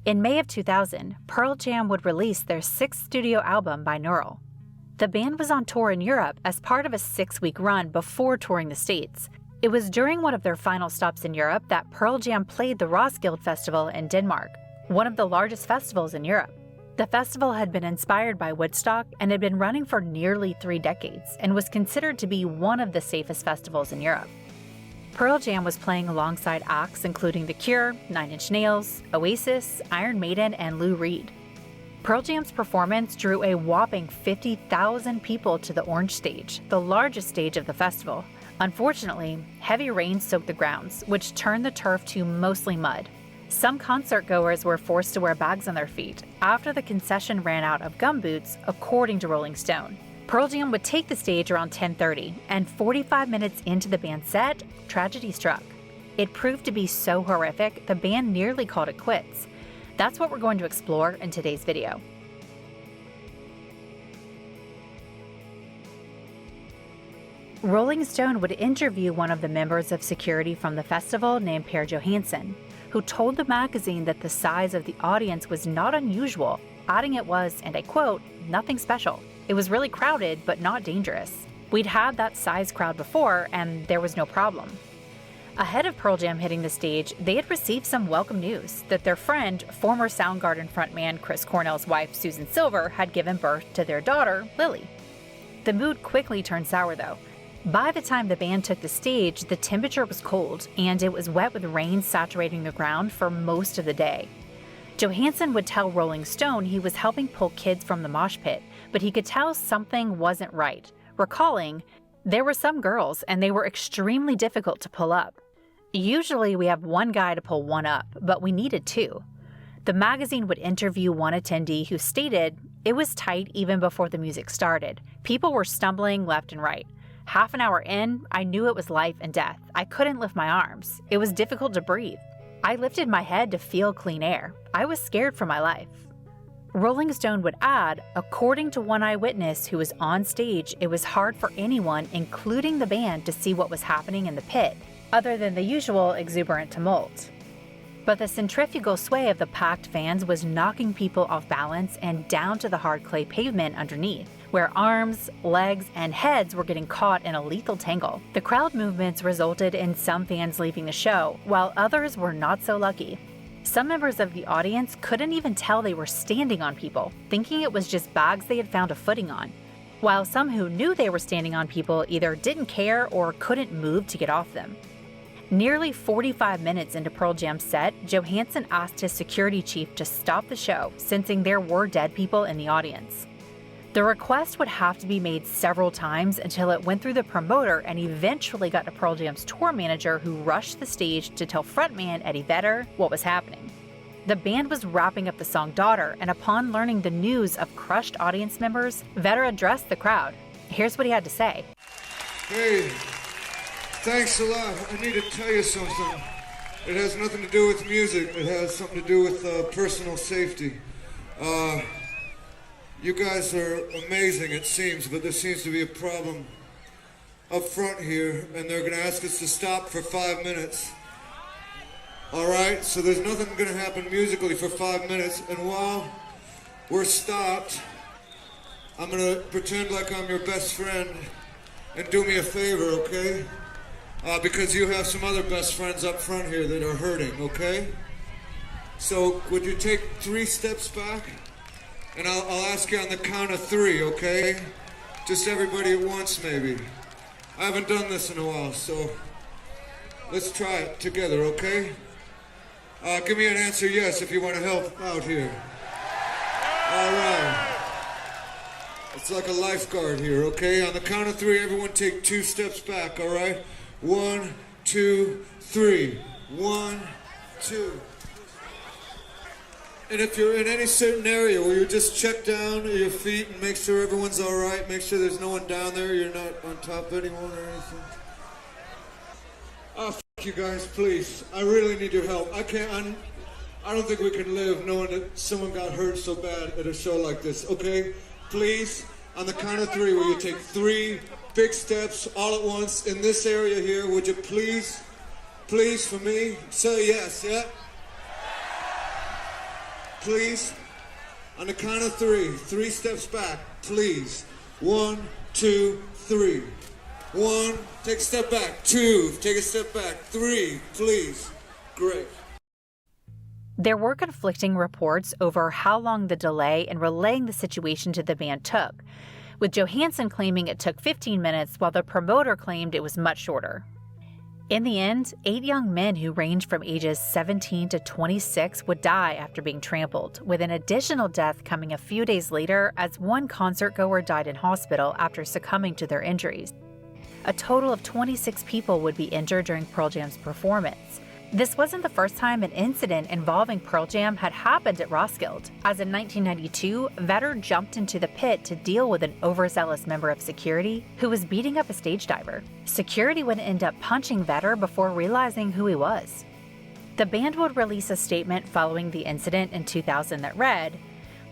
In May of 2000, Pearl Jam would release their 6th studio album, Binaural. The band was on tour in Europe as part of a 6-week run before touring the States. It was during one of their final stops in Europe that Pearl Jam played the Roskilde Festival in Denmark, one of the largest festivals in Europe. The festival had been inspired by Woodstock and had been running for nearly 3 decades and was considered to be one of the safest festivals in Europe. Pearl Jam was playing alongside acts including The Cure, 9 Inch Nails, Oasis, Iron Maiden, and Lou Reed. Pearl Jam's performance drew a whopping 50,000 people to the Orange Stage, the largest stage of the festival. Unfortunately, heavy rain soaked the grounds, which turned the turf to mostly mud. Some concert goers were forced to wear bags on their feet after the concession ran out of gumboots, according to Rolling Stone. Pearl Jam would take the stage around 10:30, and 45 minutes into the band's set, tragedy struck. It proved to be so horrific, the band nearly called it quits. That's what we're going to explore in today's video. Rolling Stone would interview one of the members of security from the festival named Per Johansson, who told the magazine that the size of the audience was not unusual, adding it was, and I quote, "nothing special. It was really crowded, but not dangerous. We'd had that size crowd before, and there was no problem." Ahead of Pearl Jam hitting the stage, they had received some welcome news that their friend, former Soundgarden frontman Chris Cornell's wife Susan Silver, had given birth to their daughter, Lily. The mood quickly turned sour though. By the time the band took the stage, the temperature was cold, and it was wet with rain saturating the ground for most of the day. Johansson would tell Rolling Stone he was helping pull kids from the mosh pit, but he could tell something wasn't right, recalling, "There were some girls, and they were extremely difficult to pull up. Usually we have one guy to pull one up, but we needed 2. The magazine would interview one attendee who stated, "It was tight even before the music started. People were stumbling left and right. Half an hour in, I knew it was life and death. I couldn't lift my arms. It was difficult to breathe. I lifted my head to feel clean air. I was scared for my life." Rolling Stone would add, according to one eyewitness who was on stage, it was hard for anyone, including the band, to see what was happening in the pit, other than the usual exuberant tumult. But the centrifugal sway of the packed fans was knocking people off balance and down to the hard clay pavement underneath, where arms, legs, and heads were getting caught in a lethal tangle. The crowd movements resulted in some fans leaving the show, while others were not so lucky. Some members of the audience couldn't even tell they were standing on people, thinking it was just bags they had found a footing on, while some who knew they were standing on people either didn't care or couldn't move to get off them. Nearly 45 minutes into Pearl Jam's set, Johansson asked his security chief to stop the show, sensing there were dead people in the audience. The request would have to be made several times until it went through the promoter and eventually got to Pearl Jam's tour manager, who rushed the stage to tell frontman Eddie Vedder what was happening. The band was wrapping up the song Daughter, and upon learning the news of crushed audience members, Vedder addressed the crowd. Here's what he had to say. "Hey, thanks a lot. I need to tell you something. It has nothing to do with music. It has something to do with personal safety. You guys are amazing, it seems, but there seems to be a problem up front here, and they're going to ask us to stop for 5 minutes. All right? So there's nothing going to happen musically for 5 minutes, and while we're stopped, I'm going to pretend like I'm your best friend and do me a favor, okay? Because you have some other best friends up front here that are hurting, okay? So would you take 3 steps back? And I'll ask you on the count of 3, okay? Just everybody at once, maybe. I haven't done this in a while, so let's try it together, okay? Give me an answer yes if you want to help out here. All right. It's like a lifeguard here, okay? On the count of 3, everyone take 2 steps back, all right? 1, 2, 3. 1, 2. And if you're in any certain area where you just check down your feet and make sure everyone's all right, make sure there's no one down there, you're not on top of anyone or anything. Oh, you guys, please. I really need your help. I don't think we can live knowing that someone got hurt so bad at a show like this, okay? Please, on the count of 3, will you take 3 big steps all at once in this area here? Would you please for me, say yes, yeah? please. On the count of three. 3 steps back, please. 1, 2, 3. 1, take a step back. 2, take a step back. 3, please. Great. There were conflicting reports over how long the delay in relaying the situation to the band took, with Johansson claiming it took 15 minutes while the promoter claimed it was much shorter. In the end, 8 young men who ranged from ages 17 to 26 would die after being trampled, with an additional death coming a few days later as one concertgoer died in hospital after succumbing to their injuries. A total of 26 people would be injured during Pearl Jam's performance. This wasn't the first time an incident involving Pearl Jam had happened at Roskilde, as in 1992, Vedder jumped into the pit to deal with an overzealous member of security who was beating up a stage diver. Security would end up punching Vedder before realizing who he was. The band would release a statement following the incident in 2000 that read,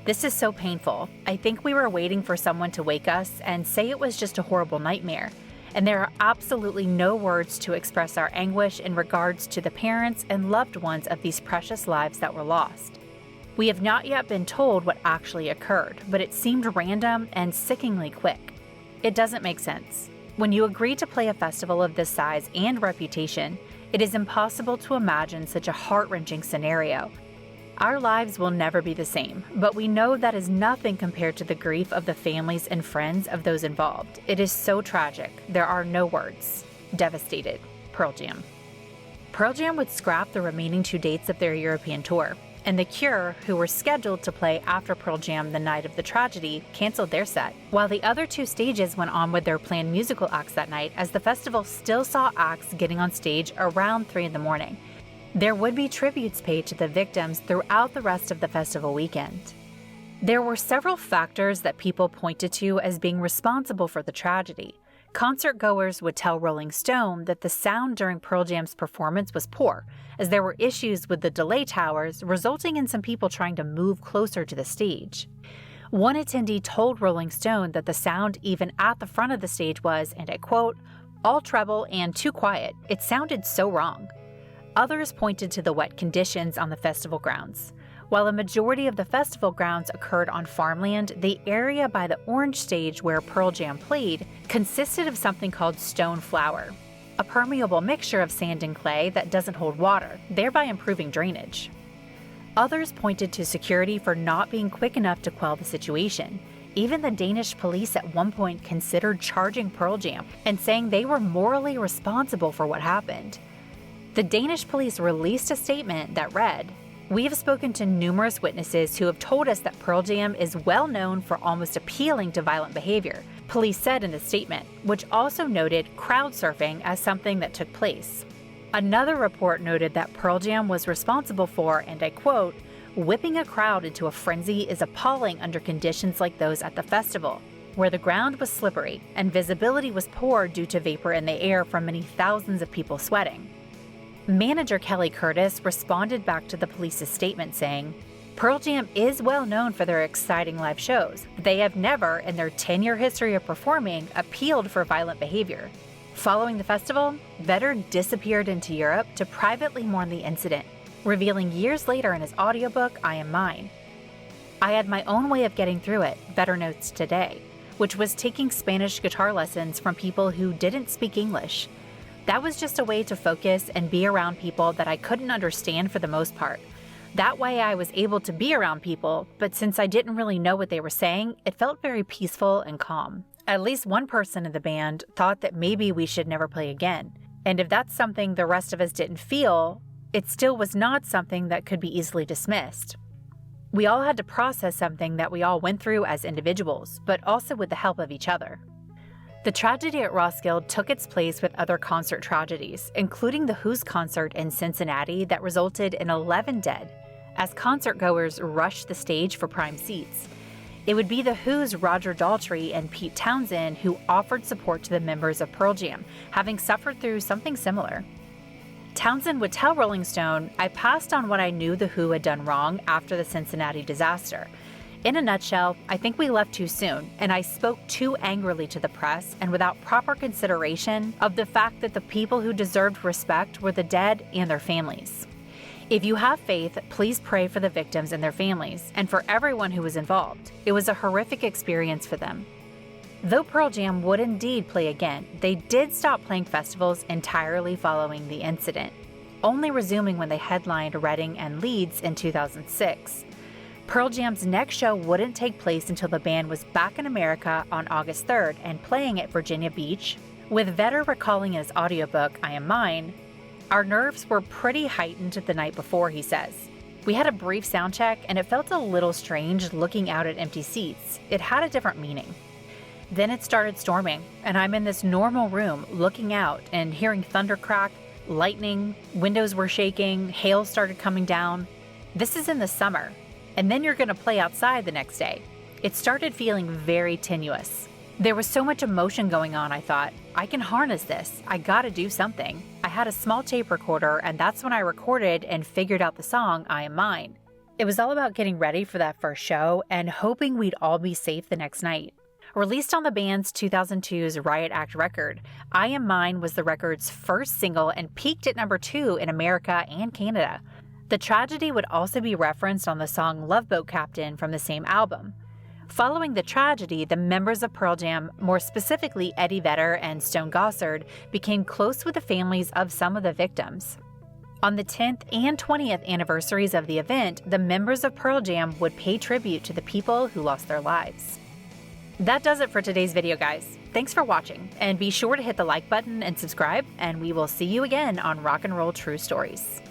"This is so painful. I think we were waiting for someone to wake us and say it was just a horrible nightmare. And there are absolutely no words to express our anguish in regards to the parents and loved ones of these precious lives that were lost. We have not yet been told what actually occurred, but it seemed random and sickeningly quick. It doesn't make sense. When you agree to play a festival of this size and reputation, it is impossible to imagine such a heart-wrenching scenario. Our lives will never be the same, but we know that is nothing compared to the grief of the families and friends of those involved. It is so tragic. There are no words. Devastated. Pearl Jam." Pearl Jam would scrap the remaining 2 dates of their European tour, and The Cure, who were scheduled to play after Pearl Jam the night of the tragedy, canceled their set, while the other 2 stages went on with their planned musical acts that night, as the festival still saw acts getting on stage around 3 in the morning. There would be tributes paid to the victims throughout the rest of the festival weekend. There were several factors that people pointed to as being responsible for the tragedy. Concertgoers would tell Rolling Stone that the sound during Pearl Jam's performance was poor, as there were issues with the delay towers, resulting in some people trying to move closer to the stage. One attendee told Rolling Stone that the sound even at the front of the stage was, and I quote, "all treble and too quiet. It sounded so wrong." Others pointed to the wet conditions on the festival grounds. While a majority of the festival grounds occurred on farmland, the area by the Orange stage where Pearl Jam played consisted of something called stone flour, a permeable mixture of sand and clay that doesn't hold water, thereby improving drainage. Others pointed to security for not being quick enough to quell the situation. Even the Danish police at one point considered charging Pearl Jam and saying they were morally responsible for what happened. The Danish police released a statement that read, "We have spoken to numerous witnesses who have told us that Pearl Jam is well known for almost appealing to violent behavior," police said in the statement, which also noted crowd surfing as something that took place. Another report noted that Pearl Jam was responsible for, and I quote, "whipping a crowd into a frenzy is appalling under conditions like those at the festival, where the ground was slippery and visibility was poor due to vapor in the air from many thousands of people sweating." Manager Kelly Curtis responded back to the police's statement saying, "Pearl Jam is well known for their exciting live shows. They have never, in their 10-year history of performing, appealed for violent behavior." Following the festival, Vedder disappeared into Europe to privately mourn the incident, revealing years later in his audiobook, I Am Mine. "I had my own way of getting through it," Vedder notes today, which was taking Spanish guitar lessons from people who didn't speak English. That was just a way to focus and be around people that I couldn't understand for the most part. That way I was able to be around people, but since I didn't really know what they were saying, it felt very peaceful and calm. At least one person in the band thought that maybe we should never play again. And if that's something the rest of us didn't feel, it still was not something that could be easily dismissed. We all had to process something that we all went through as individuals, but also with the help of each other. The tragedy at Roskilde took its place with other concert tragedies, including the Who's concert in Cincinnati that resulted in 11 dead, as concertgoers rushed the stage for prime seats. It would be the Who's Roger Daltrey and Pete Townsend who offered support to the members of Pearl Jam, having suffered through something similar. Townsend would tell Rolling Stone, "I passed on what I knew the Who had done wrong after the Cincinnati disaster. In a nutshell, I think we left too soon, and I spoke too angrily to the press and without proper consideration of the fact that the people who deserved respect were the dead and their families." If you have faith, please pray for the victims and their families, and for everyone who was involved. It was a horrific experience for them. Though Pearl Jam would indeed play again, they did stop playing festivals entirely following the incident, only resuming when they headlined Reading and Leeds in 2006. Pearl Jam's next show wouldn't take place until the band was back in America on August 3rd and playing at Virginia Beach. With Vedder recalling in his audiobook, I Am Mine, "Our nerves were pretty heightened the night before," he says. "We had a brief sound check and it felt a little strange looking out at empty seats. It had a different meaning. Then it started storming, and I'm in this normal room looking out and hearing thunder crack, lightning, windows were shaking, hail started coming down. This is in the summer, and then you're going to play outside the next day. It started feeling very tenuous. There was so much emotion going on, I thought, I can harness this. I gotta do something. I had a small tape recorder, and that's when I recorded and figured out the song, I Am Mine. It was all about getting ready for that first show and hoping we'd all be safe the next night." Released on the band's 2002's Riot Act record, I Am Mine was the record's first single and peaked at number 2 in America and Canada. The tragedy would also be referenced on the song Love Boat Captain from the same album. Following the tragedy, the members of Pearl Jam, more specifically Eddie Vedder and Stone Gossard, became close with the families of some of the victims. On the 10th and 20th anniversaries of the event, the members of Pearl Jam would pay tribute to the people who lost their lives. That does it for today's video, guys. Thanks for watching, and be sure to hit the like button and subscribe, and we will see you again on Rock and Roll True Stories.